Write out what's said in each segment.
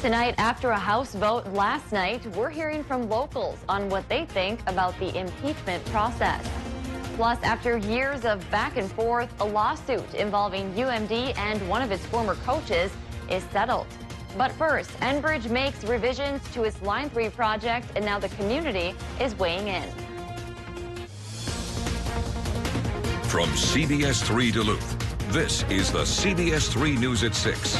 Tonight, after a House vote last night, we're hearing from locals on what they think about the impeachment process. Plus, after years of back and forth, a lawsuit involving UMD and one of its former coaches is settled. But first, Enbridge makes revisions to its Line 3 project, and now the community is weighing in. From CBS3 Duluth, this is the CBS3 News at 6.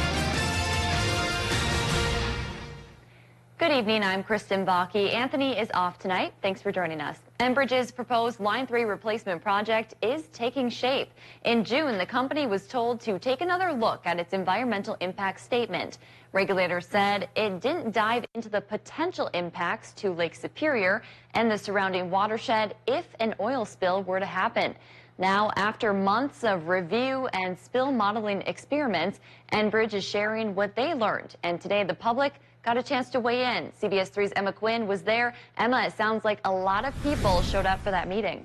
Good evening, I'm Kristen Bakke. Anthony is off tonight. Thanks for joining us. Enbridge's proposed Line 3 replacement project is taking shape. In June, the company was told to take another look at its environmental impact statement. Regulators said it didn't dive into the potential impacts to Lake Superior and the surrounding watershed if an oil spill were to happen. Now, after months of review and spill modeling experiments, Enbridge is sharing what they learned. And today, the public got a chance to weigh in. CBS3's Emma Quinn was there. Emma, it sounds like a lot of people showed up for that meeting.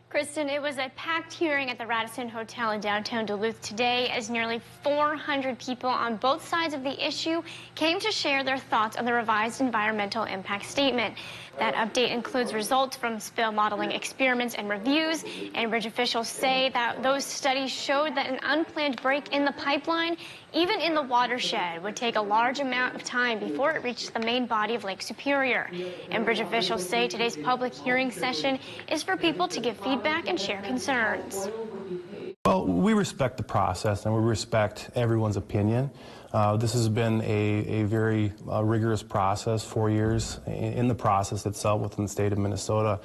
Kristen, it was a packed hearing at the Radisson Hotel in downtown Duluth today as nearly 400 people on both sides of the issue came to share their thoughts on the revised environmental impact statement. That update includes results from spill modeling experiments and reviews. Enbridge officials say that those studies showed that an unplanned break in the pipeline, even in the watershed, would take a large amount of time before it reached the main body of Lake Superior. Enbridge officials say today's public hearing session is for people to give feedback and share concerns. Well, we respect the process and we respect everyone's opinion. This has been a very rigorous process, 4 years in the process itself within the state of Minnesota.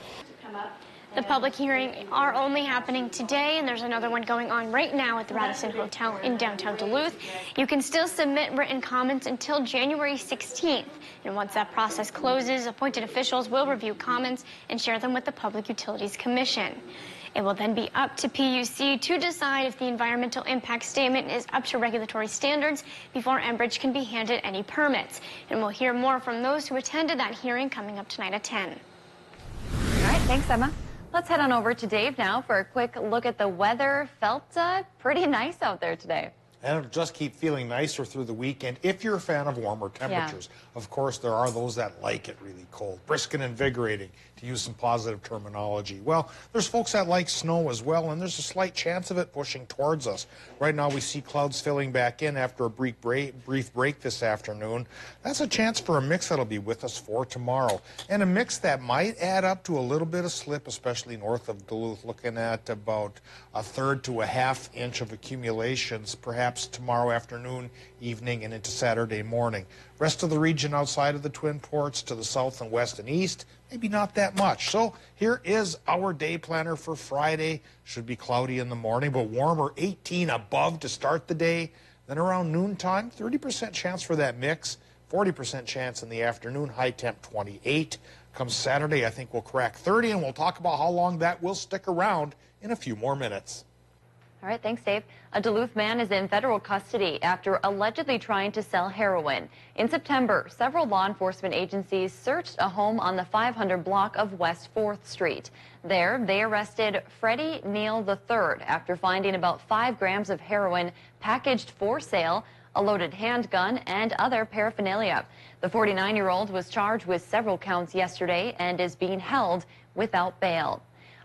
The public hearings are only happening today, and there's another one going on right now at the Radisson Hotel in downtown Duluth. You can still submit written comments until January 16th. And once that process closes, appointed officials will review comments and share them with the Public Utilities Commission. It will then be up to PUC to decide if the environmental impact statement is up to regulatory standards before Enbridge can be handed any permits. And we'll hear more from those who attended that hearing coming up tonight at 10. All right, thanks, Emma. Let's head on over to Dave now for a quick look at the weather. Felt pretty nice out there today. And it'll just keep feeling nicer through the weekend if you're a fan of warmer temperatures. Yeah. Of course, there are those that like it really cold. Brisk and invigorating, to use some positive terminology. Well, there's folks that like snow as well, and there's a slight chance of it pushing towards us. Right now, we see clouds filling back in after a brief break this afternoon. That's a chance for a mix that'll be with us for tomorrow. And a mix that might add up to a little bit of slip, especially north of Duluth, looking at about a third to a half inch of accumulations, perhaps tomorrow afternoon, evening, and into Saturday morning. Rest of the region outside of the Twin Ports to the south and west and east, maybe not that much. So here is our day planner for Friday. Should be cloudy in the morning, but warmer, 18 above to start the day. Then around noontime, 30% chance for that mix, 40% chance in the afternoon, high temp 28. Come Saturday, I think we'll crack 30, and we'll talk about how long that will stick around in a few more minutes. All right, thanks, Dave. A Duluth man is in federal custody after allegedly trying to sell heroin. In September, several law enforcement agencies searched a home on the 500 block of West 4th Street. There, they arrested Freddie Neal III after finding about 5 grams of heroin packaged for sale, a loaded handgun, and other paraphernalia. The 49-year-old was charged with several counts yesterday and is being held without bail.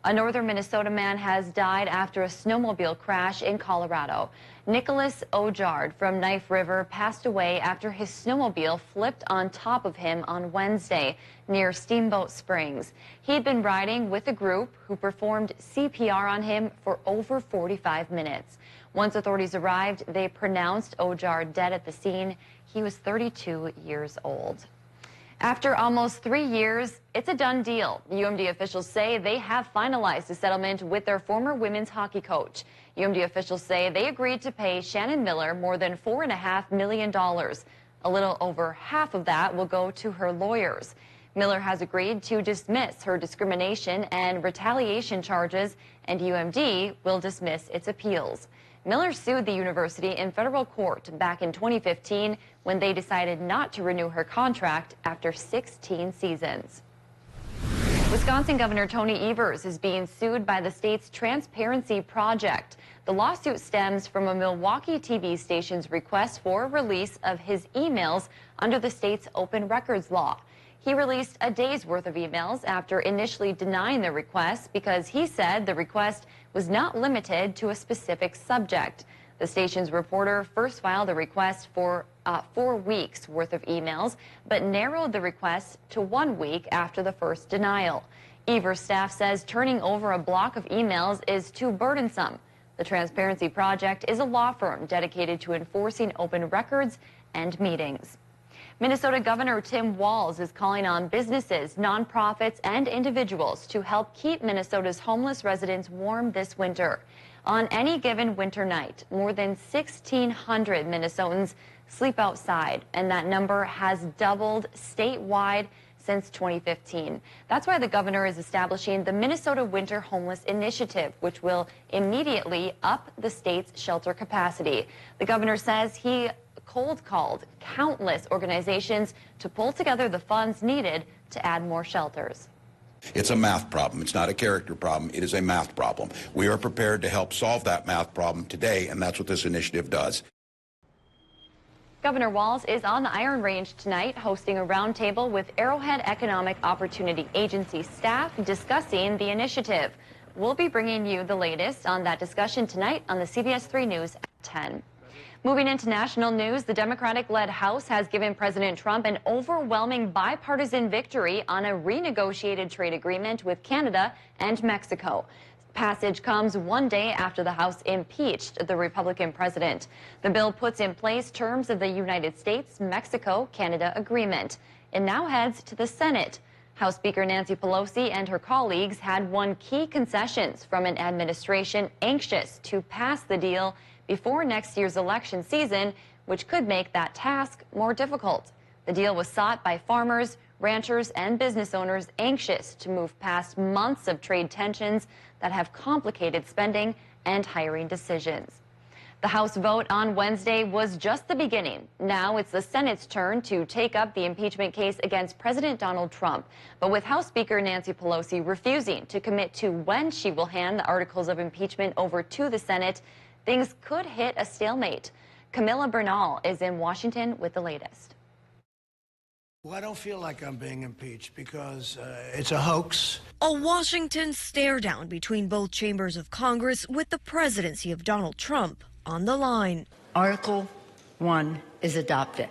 A northern Minnesota man has died after a snowmobile crash in Colorado. Nicholas Ojard from Knife River passed away after his snowmobile flipped on top of him on Wednesday near Steamboat Springs. He'd been riding with a group who performed CPR on him for over 45 minutes. Once authorities arrived, they pronounced Ojard dead at the scene. He was 32 years old. After almost 3 years, it's a done deal. UMD officials say they have finalized a settlement with their former women's hockey coach. UMD officials say they agreed to pay Shannon Miller more than $4.5 million. A little over half of that will go to her lawyers. Miller has agreed to dismiss her discrimination and retaliation charges, and UMD will dismiss its appeals. Miller sued the university in federal court back in 2015 when they decided not to renew her contract after 16 seasons. Wisconsin Governor Tony Evers is being sued by the state's Transparency Project. The lawsuit stems from a Milwaukee TV station's request for release of his emails under the state's open records law. He released a day's worth of emails after initially denying the request because he said the request was not limited to a specific subject. The station's reporter first filed a request for 4 weeks worth of emails, but narrowed the request to 1 week after the first denial. Evers staff says turning over a block of emails is too burdensome. The Transparency Project is a law firm dedicated to enforcing open records and meetings. Minnesota Governor Tim Walz is calling on businesses, nonprofits, and individuals to help keep Minnesota's homeless residents warm this winter. On any given winter night, more than 1,600 Minnesotans sleep outside, and that number has doubled statewide since 2015. That's why the governor is establishing the Minnesota Winter Homeless Initiative, which will immediately up the state's shelter capacity. The governor says he cold called countless organizations to pull together the funds needed to add more shelters. It's a math problem. It's not a character problem. It is a math problem. We are prepared to help solve that math problem today, and that's what this initiative does. Governor Walz is on the Iron Range tonight, hosting a roundtable with Arrowhead Economic Opportunity Agency staff discussing the initiative. We'll be bringing you the latest on that discussion tonight on the CBS 3 News at 10. Moving into national news, the Democratic-led House has given President Trump an overwhelming bipartisan victory on a renegotiated trade agreement with Canada and Mexico. Passage comes 1 day after the House impeached the Republican president. The bill puts in place terms of the United States-Mexico-Canada agreement. It now heads to the Senate. House Speaker Nancy Pelosi and her colleagues had won key concessions from an administration anxious to pass the deal before next year's election season, which could make that task more difficult. The deal was sought by farmers, ranchers, and business owners anxious to move past months of trade tensions that have complicated spending and hiring decisions. The House vote on Wednesday was just the beginning. Now it's the Senate's turn to take up the impeachment case against President Donald Trump. But with House Speaker Nancy Pelosi refusing to commit to when she will hand the articles of impeachment over to the Senate, things could hit a stalemate. Camilla Bernal is in Washington with the latest. Well, I don't feel like I'm being impeached because it's a hoax. A Washington stare down between both chambers of Congress with the presidency of Donald Trump on the line. Article 1 is adopted.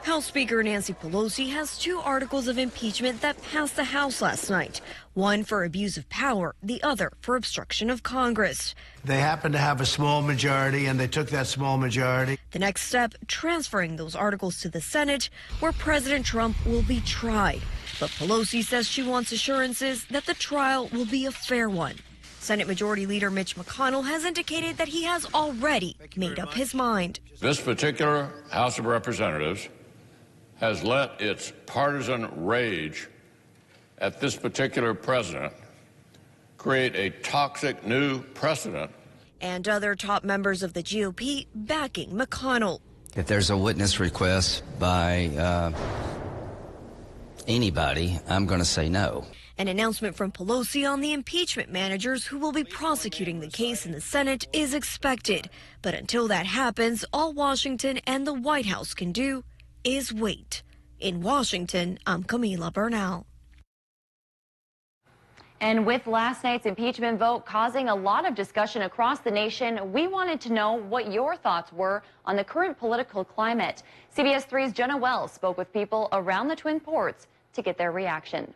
House Speaker Nancy Pelosi has 2 articles of impeachment that passed the House last night. One for abuse of power, the other for obstruction of Congress. They happen to have a small majority, and they took that small majority. The next step, transferring those articles to the Senate, where President Trump will be tried. But Pelosi says she wants assurances that the trial will be a fair one. Senate Majority Leader Mitch McConnell has indicated that he has already made up his mind. This particular House of Representatives has let its partisan rage at this particular president create a toxic new precedent. And other top members of the GOP backing McConnell. If there's a witness request by anybody, I'm going to say no. An announcement from Pelosi on the impeachment managers who will be prosecuting the case in the Senate is expected. But until that happens, all Washington and the White House can do is wait. In Washington, I'm Camila Bernal. And with last night's impeachment vote causing a lot of discussion across the nation, we wanted to know what your thoughts were on the current political climate. CBS 3's Jenna Wells spoke with people around the Twin Ports to get their reaction.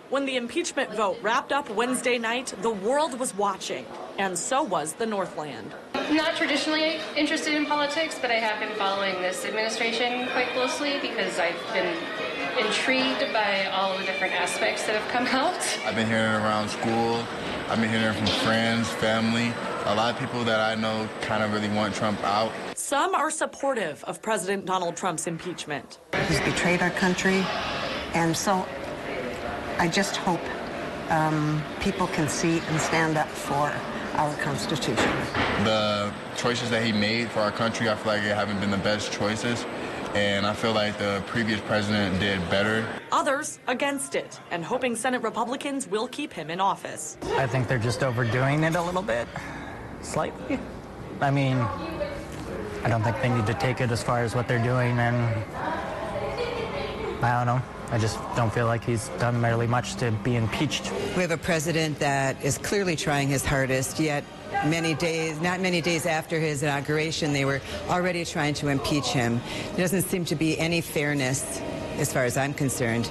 When the impeachment vote wrapped up Wednesday night, the world was watching, and so was the Northland. Not traditionally interested in politics, but I have been following this administration quite closely because I've been intrigued by all of the different aspects that have come out. I've been hearing around school. I've been hearing from friends, family. A lot of people that I know kind of really want Trump out. Some are supportive of President Donald Trump's impeachment. He's betrayed our country, and so I just hope people can see and stand up for our Constitution. The choices that he made for our country, I feel like they haven't been the best choices, and I feel like the previous president did better. Others against it, and hoping Senate Republicans will keep him in office. I think they're just overdoing it a little bit. Slightly. I mean, I don't think they need to take it as far as what they're doing, and I don't know. I just don't feel like he's done really much to be impeached. We have a president that is clearly trying his hardest, yet not many days after his inauguration, they were already trying to impeach him. There doesn't seem to be any fairness, as far as I'm concerned,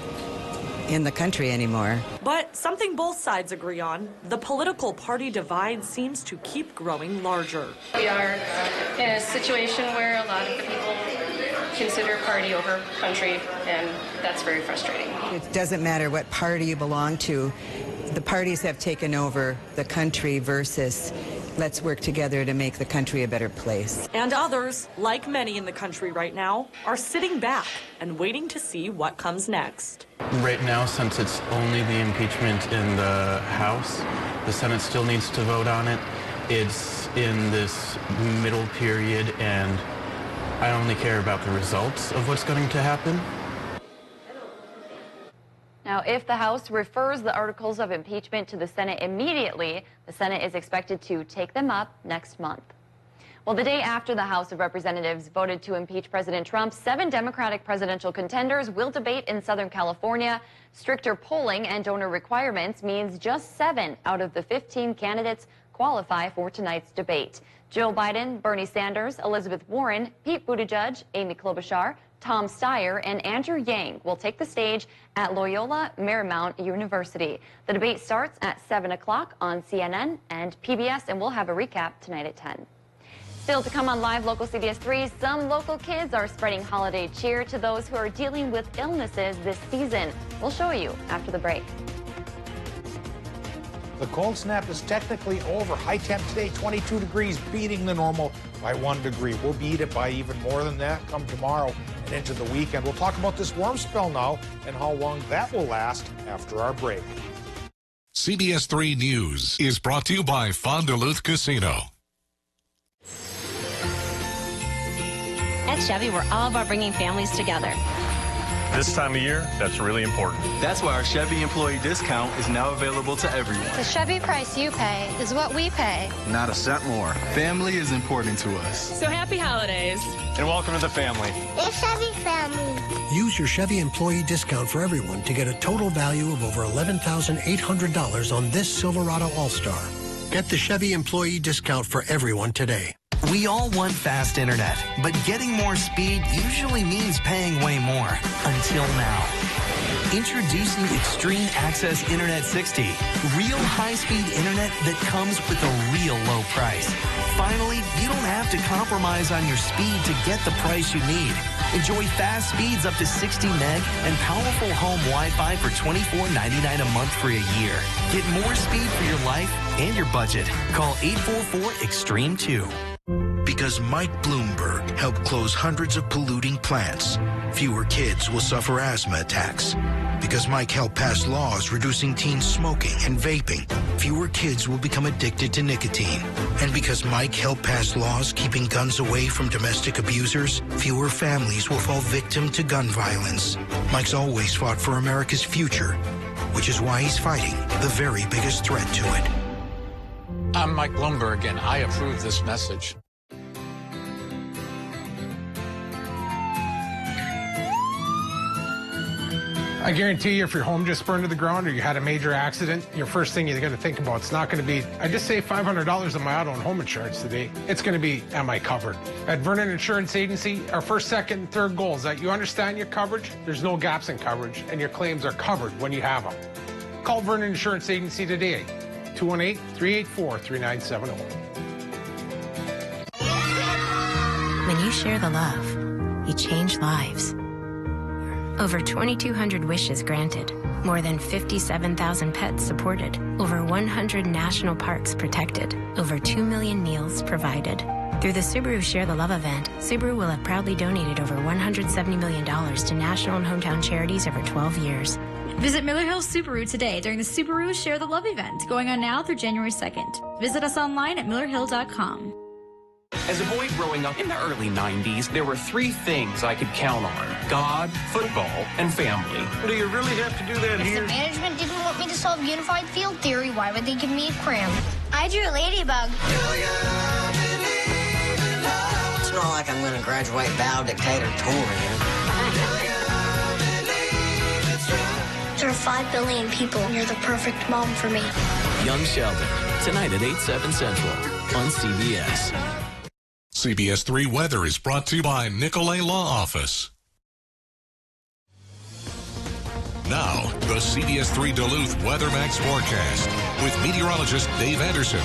in the country anymore. But something both sides agree on, the political party divide seems to keep growing larger. We are in a situation where a lot of people consider party over country, and that's very frustrating. It doesn't matter what party you belong to. The parties have taken over the country versus let's work together to make the country a better place. And others, like many in the country right now, are sitting back and waiting to see what comes next. Right now, since it's only the impeachment in the House, the Senate still needs to vote on it. It's in this middle period, and I only care about the results of what's going to happen. Now, if the House refers the articles of impeachment to the Senate immediately, the Senate is expected to take them up next month. Well, the day after the House of Representatives voted to impeach President Trump, 7 Democratic presidential contenders will debate in Southern California. Stricter polling and donor requirements means just 7 out of the 15 candidates qualify for tonight's debate. Joe Biden, Bernie Sanders, Elizabeth Warren, Pete Buttigieg, Amy Klobuchar, Tom Steyer, and Andrew Yang will take the stage at Loyola Marymount University. The debate starts at 7 o'clock on CNN and PBS, and we'll have a recap tonight at 10. Still to come on Live Local CBS 3, some local kids are spreading holiday cheer to those who are dealing with illnesses this season. We'll show you after the break. The cold snap is technically over. High temp today, 22 degrees, beating the normal by 1 degree. We'll beat it by even more than that come tomorrow and into the weekend. We'll talk about this warm spell now and how long that will last after our break. CBS 3 News is brought to you by Duluth Casino. At Chevy, we're all about bringing families together. This time of year, that's really important. That's why our Chevy employee discount is now available to everyone. The Chevy price you pay is what we pay. Not a cent more. Family is important to us. So happy holidays. And welcome to the family. It's Chevy family. Use your Chevy employee discount for everyone to get a total value of over $11,800 on this Silverado All-Star. Get the Chevy employee discount for everyone today. We all want fast internet, but getting more speed usually means paying way more. Until now. Introducing Extreme Access Internet 60. Real high-speed internet that comes with a real low price. Finally, you don't have to compromise on your speed to get the price you need. Enjoy fast speeds up to 60 meg and powerful home Wi-Fi for $24.99 a month for a year. Get more speed for your life and your budget. Call 844-EXTREME2. Because Mike Bloomberg helped close hundreds of polluting plants, fewer kids will suffer asthma attacks. Because Mike helped pass laws reducing teen smoking and vaping, fewer kids will become addicted to nicotine. And because Mike helped pass laws keeping guns away from domestic abusers, fewer families will fall victim to gun violence. Mike's always fought for America's future, which is why he's fighting the very biggest threat to it. I'm Mike Bloomberg, and I approve this message. I guarantee you, if your home just burned to the ground or you had a major accident, your first thing you're going to think about, it's not going to be, I just saved $500 on my auto and home insurance today. It's going to be, am I covered? At Vernon Insurance Agency, our first, second, and third goal is that you understand your coverage, there's no gaps in coverage, and your claims are covered when you have them. Call Vernon Insurance Agency today, 218-384-3970. When you share the love, you change lives. Over 2,200 wishes granted, more than 57,000 pets supported, over 100 national parks protected, over 2 million meals provided. Through the Subaru Share the Love event, Subaru will have proudly donated over $170 million to national and hometown charities over 12 years. Visit Miller Hill Subaru today during the Subaru Share the Love event, going on now through January 2nd. Visit us online at millerhill.com. As a boy growing up in the early 90s, there were 3 things I could count on: God, football, and family. Do you really have to do that If here? the management didn't want me to solve unified field theory, why would they give me a cram? I drew a ladybug. It's not like I'm going to graduate valedictorian. There are 5 billion people, and you're the perfect mom for me. Young Sheldon, tonight at 8/7 Central on CBS. CBS3 Weather is brought to you by Nicolay Law Office. Now, the CBS3 Duluth Weather Max forecast with meteorologist Dave Anderson.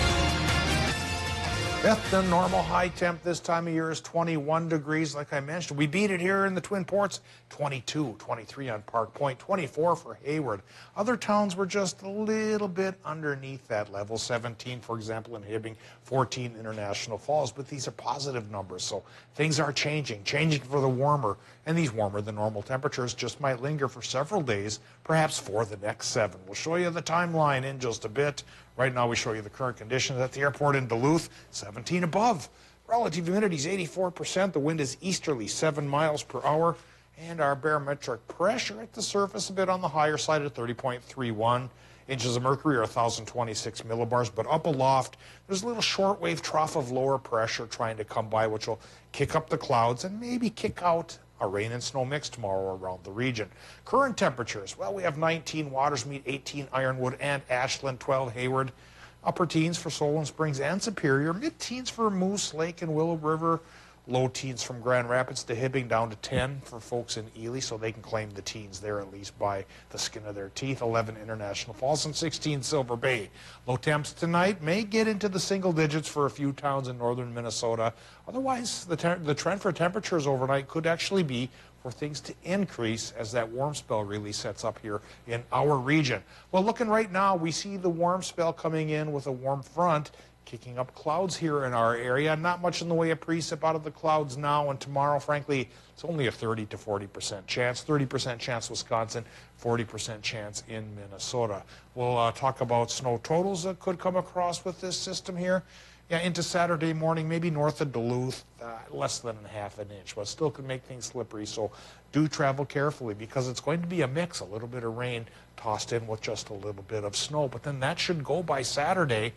Beth, the normal high temp this time of year is 21 degrees, like I mentioned. We beat it here in the Twin Ports, 22, 23 on Park Point, 24 for Hayward. Other towns were just a little bit underneath that level, 17, for example, in Hibbing, 14 International Falls. But these are positive numbers, so things are changing for the warmer. And these warmer than normal temperatures just might linger for several days, perhaps for the next 7. We'll show you the timeline in just a bit. Right now, we show you the current conditions at the airport in Duluth, 17 above. Relative humidity is 84%. The wind is easterly, 7 miles per hour. And our barometric pressure at the surface a bit on the higher side at 30.31. Inches of mercury are 1,026 millibars. But up aloft, there's a little shortwave trough of lower pressure trying to come by, which will kick up the clouds and maybe kick out a rain and snow mix tomorrow around the region. Current temperatures, well, we have 19 Watersmeet, 18 Ironwood and Ashland, 12 Hayward. Upper teens for Solon Springs and Superior. Mid-teens for Moose Lake and Willow River. Low teens from Grand Rapids to Hibbing, down to 10 for folks in Ely, so they can claim the teens there at least by the skin of their teeth. 11 International Falls and 16 Silver Bay. Low temps tonight may get into the single digits for a few towns in northern Minnesota. Otherwise, the trend for temperatures overnight could actually be for things to increase as that warm spell really sets up here in our region. Well, looking right now, we see the warm spell coming in with a warm front, kicking up clouds here in our area. Not much in the way of precip out of the clouds now, and tomorrow, frankly, it's only a 30 to 40% chance. 30% chance Wisconsin, 40% chance in Minnesota. We'll talk about snow totals that could come across with this system here. Yeah, into Saturday morning, maybe north of Duluth, less than ½ an inch, but still could make things slippery. So do travel carefully because it's going to be a mix, a little bit of rain tossed in with just a little bit of snow. But then that should go by Saturday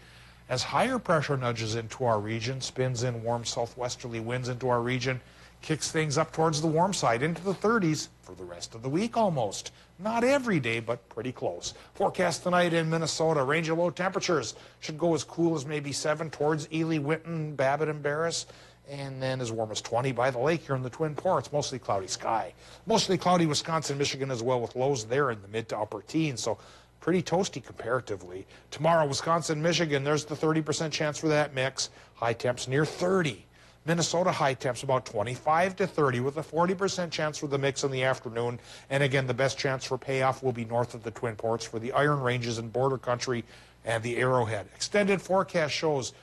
as higher pressure nudges into our region, spins in warm southwesterly winds into our region, kicks things up towards the warm side into the 30s for the rest of the week almost. Not every day, but pretty close. Forecast tonight in Minnesota, range of low temperatures should go as cool as maybe 7 towards Ely, Winton, Babbitt, and Barris, and then as warm as 20 by the lake here in the Twin Ports. Mostly cloudy sky. Mostly cloudy Wisconsin, Michigan as well, with lows there in the mid to upper teens. So pretty toasty comparatively. Tomorrow, Wisconsin, Michigan, there's the 30% chance for that mix. High temps near 30. Minnesota high temps about 25 to 30 with a 40% chance for the mix in the afternoon. And again, the best chance for payoff will be north of the Twin Ports for the Iron Ranges and Border Country and the Arrowhead. Extended forecast shows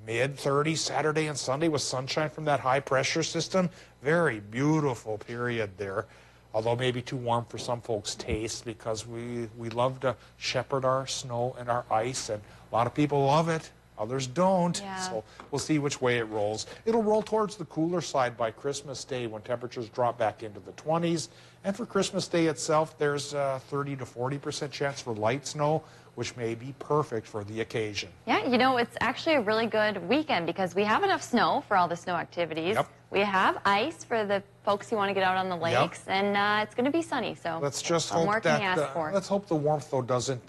mid-30s Saturday and Sunday with sunshine from that high pressure system. Very beautiful period there. Although maybe too warm for some folks' taste because we love to shepherd our snow and our ice, and a lot of people love it. Others don't, so we'll see which way it rolls. It'll roll towards the cooler side by Christmas Day when temperatures drop back into the 20s. And for Christmas Day itself, there's a 30 to 40% chance for light snow, which may be perfect for the occasion. Yeah, you know, it's actually a really good weekend because we have enough snow for all the snow activities. Yep. We have ice for the folks who want to get out on the lakes, and it's going to be sunny, so let's just what more hope can you that ask for? let's hope the warmth though doesn't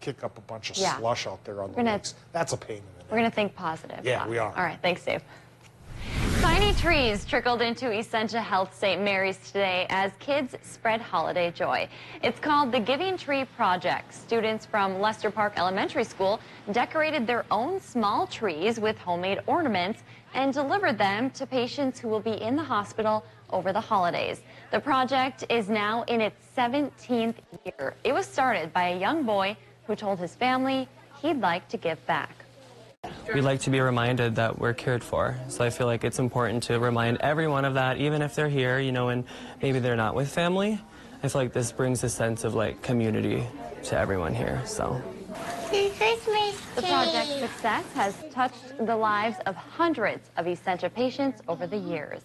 kick up a bunch of slush out there on the lakes. That's a pain in the neck. We're going to think positive. Yeah, we are. All right, thanks, Dave. Tiny trees trickled into Essentia Health St. Mary's today as kids spread holiday joy. It's called the Giving Tree Project. Students from Lester Park Elementary School decorated their own small trees with homemade ornaments and delivered them to patients who will be in the hospital over the holidays. The project is now in its 17th year. It was started by a young boy who told his family he'd like to give back. We like to be reminded that we're cared for. So I feel like it's important to remind everyone of that, even if they're here, you know, and maybe they're not with family. I feel like this brings a sense of like community to everyone here, so. Christmas The project's success has touched the lives of hundreds of Essentia patients over the years.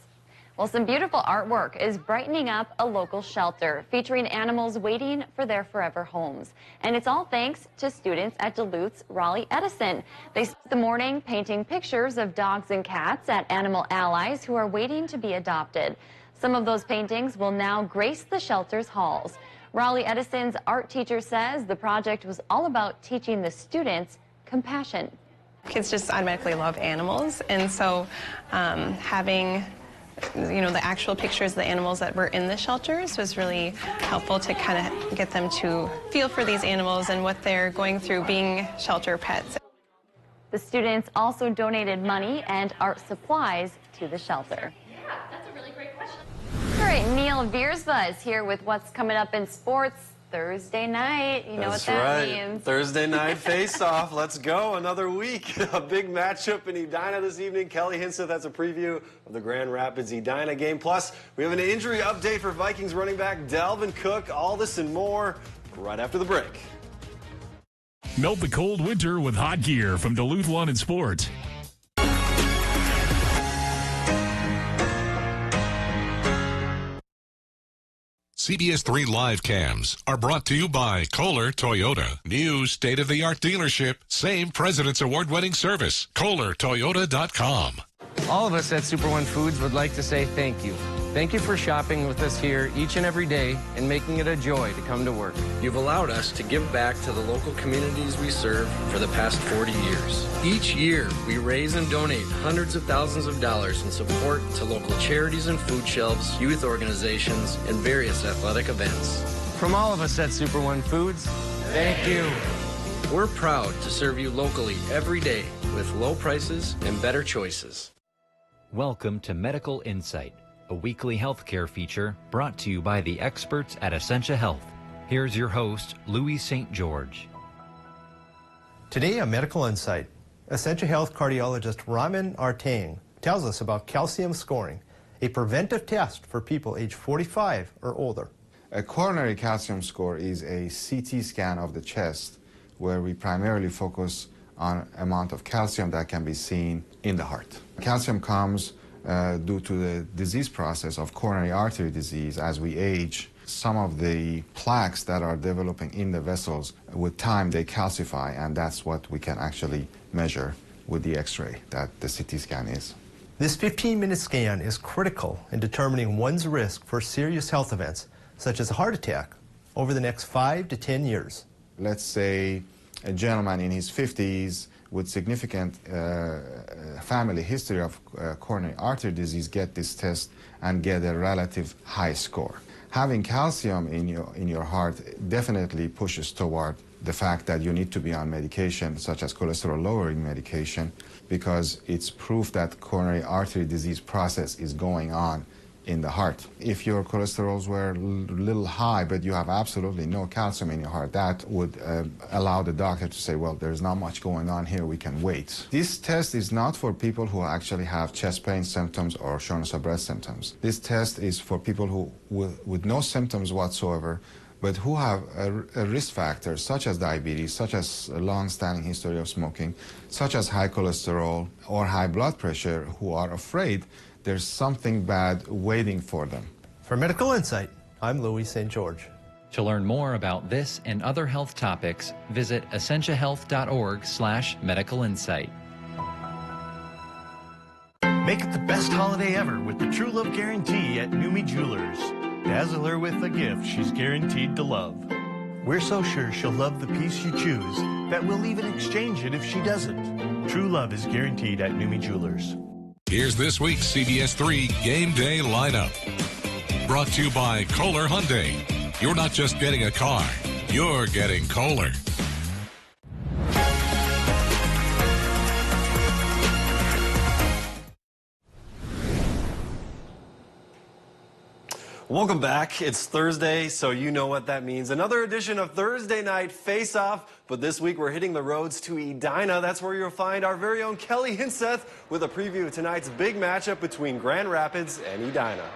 Well, some beautiful artwork is brightening up a local shelter featuring animals waiting for their forever homes. And it's all thanks to students at Duluth's Raleigh Edison. They spent the morning painting pictures of dogs and cats at animal allies who are waiting to be adopted. Some of those paintings will now grace the shelter's halls. Raleigh Edison's art teacher says the project was all about teaching the students compassion. Kids just automatically love animals, and so having the actual pictures of the animals that were in the shelters was really helpful to kind of get them to feel for these animals and what they're going through being shelter pets. The students also donated money and art supplies to the shelter. Yeah, that's a really great question. All right, Neil Viersva is here with what's coming up in sports Thursday night. You know what that means. Thursday night face-off. Let's go. Another week. A big matchup in Edina this evening. Kelly Hinseth has a preview of the Grand Rapids Edina game. Plus, we have an injury update for Vikings running back Dalvin Cook. All this and more right after the break. Melt the cold winter with hot gear from Duluth Lawn and Sports. CBS3 live cams are brought to you by Kohler Toyota. New state-of-the-art dealership. Same President's Award-winning service. KohlerToyota.com. All of us at Super One Foods would like to say thank you. Thank you for shopping with us here each and every day and making it a joy to come to work. You've allowed us to give back to the local communities we serve for the past 40 years. Each year, we raise and donate hundreds of thousands of dollars in support to local charities and food shelves, youth organizations, and various athletic events. From all of us at Super One Foods, thank you. We're proud to serve you locally every day with low prices and better choices. Welcome to Medical Insight, a weekly healthcare feature brought to you by the experts at Essentia Health. Here's your host, Louis St. George. Today on Medical Insight, Essentia Health cardiologist Ramin Artang tells us about calcium scoring, a preventive test for people age 45 or older. A coronary calcium score is a CT scan of the chest where we primarily focus on amount of calcium that can be seen in the heart. Calcium comes due to the disease process of coronary artery disease. As we age, some of the plaques that are developing in the vessels, with time they calcify, and that's what we can actually measure with the x-ray that the CT scan is. This 15-minute scan is critical in determining one's risk for serious health events, such as a heart attack, over the next 5 to 10 years. Let's say a gentleman in his 50s with significant family history of coronary artery disease get this test and get a relative high score. Having calcium in your heart definitely pushes toward the fact that you need to be on medication such as cholesterol lowering medication, because it's proof that coronary artery disease process is going on in the heart. If your cholesterols were a little high, but you have absolutely no calcium in your heart, that would allow the doctor to say, well, there's not much going on here, we can wait. This test is not for people who actually have chest pain symptoms or shortness of breath symptoms. This test is for people who, with no symptoms whatsoever, but who have a risk factor such as diabetes, such as a long-standing history of smoking, such as high cholesterol or high blood pressure, who are afraid there's something bad waiting for them. For Medical Insight, I'm Louis St. George. To learn more about this and other health topics, visit essentiahealth.org/medical insight. Make it the best holiday ever with the True Love Guarantee at Numi Jewelers. Dazzle her with a gift she's guaranteed to love. We're so sure she'll love the piece you choose that we'll even exchange it if she doesn't. True love is guaranteed at Numi Jewelers. Here's this week's CBS3 Game Day lineup. Brought to you by Kohler Hyundai. You're not just getting a car, you're getting Kohler. Welcome back. It's Thursday, so you know what that means. Another edition of Thursday Night Face-Off, but this week we're hitting the roads to Edina. That's where you'll find our very own Kelly Hinseth with a preview of tonight's big matchup between Grand Rapids and Edina.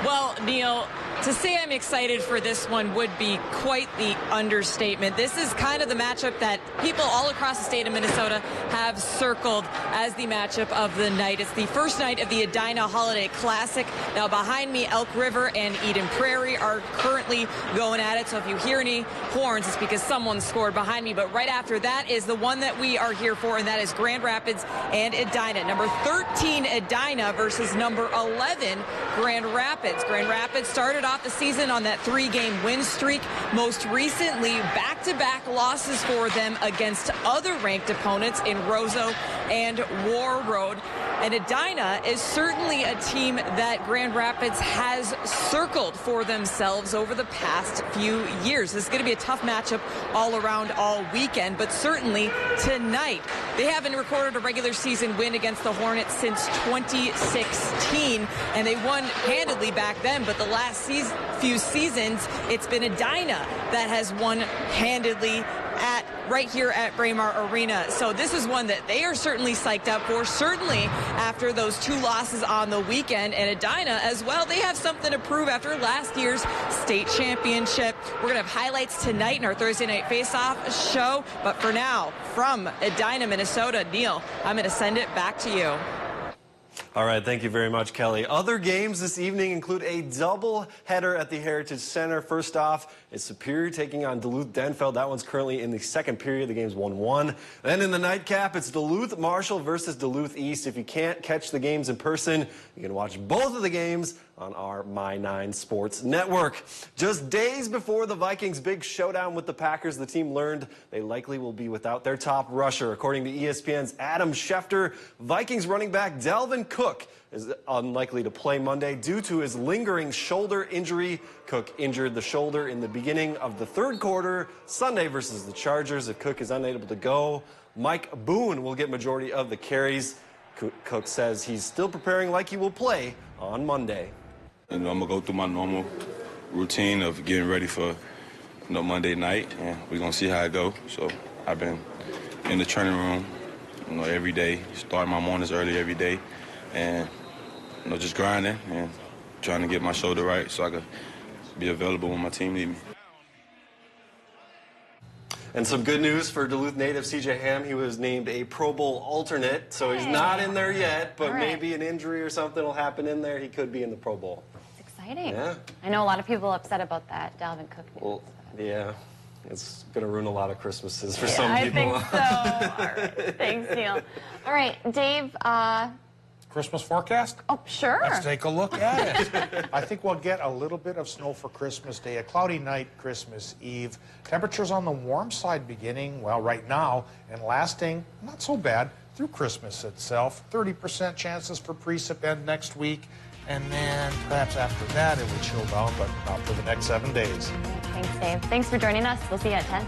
Well, Neil, To say I'm excited for this one would be quite the understatement. This is kind of the matchup that people all across the state of Minnesota have circled as the matchup of the night. It's the first night of the Edina Holiday Classic. Now behind me, Elk River and Eden Prairie are currently going at it. So if you hear any horns, it's because someone scored behind me. But right after that is the one that we are here for, and that is Grand Rapids and Edina. Number 13 Edina versus number 11 Grand Rapids. Grand Rapids started off the season on that 3-game win streak. Most recently, back-to-back losses for them against other ranked opponents in Roseau and War Road. And Edina is certainly a team that Grand Rapids has circled for themselves over the past few years. This is going to be a tough matchup all around all weekend, but certainly tonight. They haven't recorded a regular season win against the Hornets since 2016, and they won handedly back then, but the last few seasons, it's been Edina that has won handedly right here at Braemar Arena. So this is one that they are certainly psyched up for, certainly after those 2 losses on the weekend. And Edina as well, they have something to prove after last year's state championship. We're going to have highlights tonight in our Thursday Night Face-Off show. But for now, from Edina, Minnesota, Neil, I'm going to send it back to you. All right, thank you very much, Kelly. Other games this evening include a double header at the Heritage Center. First off, it's Superior taking on Duluth Denfeld. That one's currently in the second period. The game's 1-1. Then in the nightcap, it's Duluth Marshall versus Duluth East. If you can't catch the games in person, you can watch both of the games on our My9 Sports Network. Just days before the Vikings' big showdown with the Packers, the team learned they likely will be without their top rusher. According to ESPN's Adam Schefter, Vikings running back Dalvin Cook is unlikely to play Monday due to his lingering shoulder injury. Cook injured the shoulder in the beginning of the third quarter, Sunday versus the Chargers. If Cook is unable to go, Mike Boone will get majority of the carries. Cook says he's still preparing like he will play on Monday. I'm going to go through my normal routine of getting ready for Monday night, and we're going to see how it goes. So I've been in the training room every day, starting my mornings early every day, and just grinding and trying to get my shoulder right so I could be available when my team needs me. And some good news for Duluth native C.J. Ham. He was named a Pro Bowl alternate, so he's not in there yet, but maybe an injury or something will happen in there. He could be in the Pro Bowl. It's exciting. Yeah. I know a lot of people are upset about that, Dalvin Cook. Well, yeah. It's going to ruin a lot of Christmases for some people. I think so. All right. Thanks, Neil. All right, Dave. Christmas forecast? Oh, sure. Let's take a look at it. I think we'll get a little bit of snow for Christmas Day, a cloudy night Christmas Eve. Temperatures on the warm side beginning, well, right now, and lasting not so bad through Christmas itself. 30% chances for precip end next week. And then perhaps after that it would chill down, but not for the next 7 days. Thanks, Dave. Thanks for joining us. We'll see you at 10.